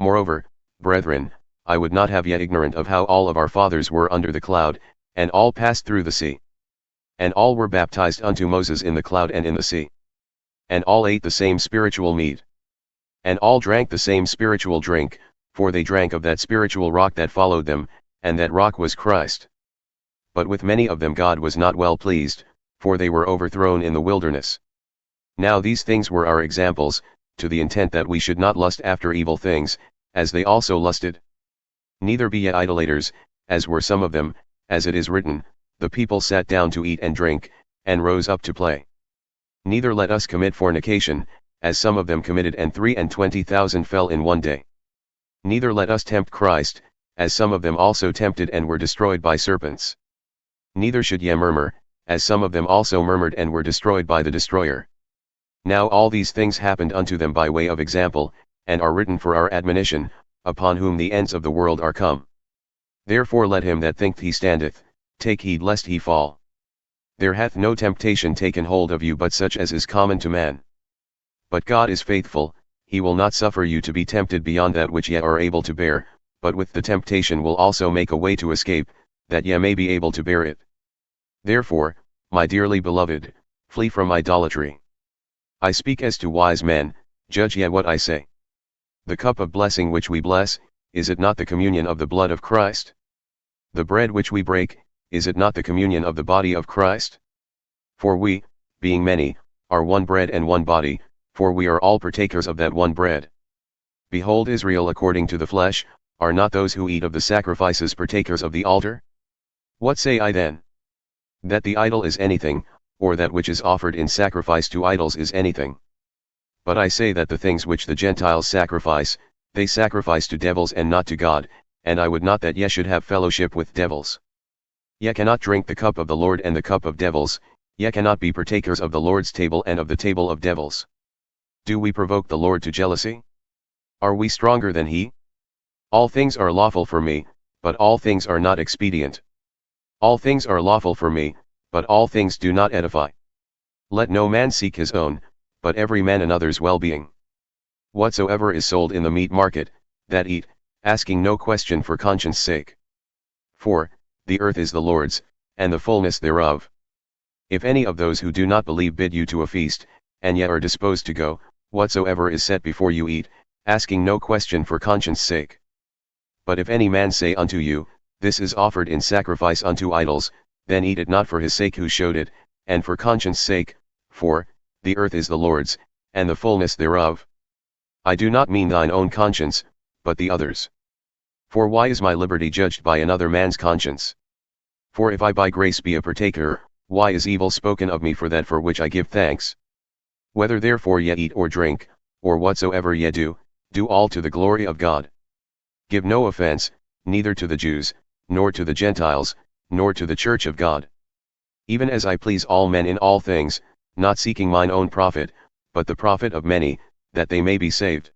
Moreover, brethren, I would not have ye ignorant of how all of our fathers were under the cloud, and all passed through the sea. And all were baptized unto Moses in the cloud and in the sea. And all ate the same spiritual meat. And all drank the same spiritual drink, for they drank of that spiritual rock that followed them, and that rock was Christ. But with many of them God was not well pleased, for they were overthrown in the wilderness. Now these things were our examples, to the intent that we should not lust after evil things, as they also lusted. Neither be ye idolaters, as were some of them, as it is written, the people sat down to eat and drink, and rose up to play. Neither let us commit fornication, as some of them committed, and 23,000 fell in one day. Neither let us tempt Christ, as some of them also tempted and were destroyed by serpents. Neither should ye murmur, as some of them also murmured and were destroyed by the destroyer. Now all these things happened unto them by way of example, and are written for our admonition, upon whom the ends of the world are come. Therefore let him that thinketh he standeth, take heed lest he fall. There hath no temptation taken hold of you but such as is common to man. But God is faithful, he will not suffer you to be tempted beyond that which ye are able to bear, but with the temptation will also make a way to escape, that ye may be able to bear it. Therefore, my dearly beloved, flee from idolatry. I speak as to wise men, judge ye what I say. The cup of blessing which we bless, is it not the communion of the blood of Christ? The bread which we break, is it not the communion of the body of Christ? For we, being many, are one bread and one body, for we are all partakers of that one bread. Behold, Israel according to the flesh, are not those who eat of the sacrifices partakers of the altar? What say I then? That the idol is anything, or that which is offered in sacrifice to idols is anything. But I say that the things which the Gentiles sacrifice, they sacrifice to devils and not to God, and I would not that ye should have fellowship with devils. Ye cannot drink the cup of the Lord and the cup of devils, ye cannot be partakers of the Lord's table and of the table of devils. Do we provoke the Lord to jealousy? Are we stronger than he? All things are lawful for me, but all things are not expedient. All things are lawful for me, but all things do not edify. Let no man seek his own, but every man another's well-being. Whatsoever is sold in the meat market, that eat, asking no question for conscience sake. For, the earth is the Lord's, and the fullness thereof. If any of those who do not believe bid you to a feast, and yet are disposed to go, whatsoever is set before you eat, asking no question for conscience sake. But if any man say unto you, this is offered in sacrifice unto idols, then eat it not for his sake who showed it, and for conscience sake, for, the earth is the Lord's, and the fullness thereof. I do not mean thine own conscience, but the other's. For why is my liberty judged by another man's conscience? For if I by grace be a partaker, why is evil spoken of me for that for which I give thanks? Whether therefore ye eat or drink, or whatsoever ye do, do all to the glory of God. Give no offense, neither to the Jews, nor to the Gentiles, nor to the church of God. Even as I please all men in all things, not seeking mine own profit, but the profit of many, that they may be saved.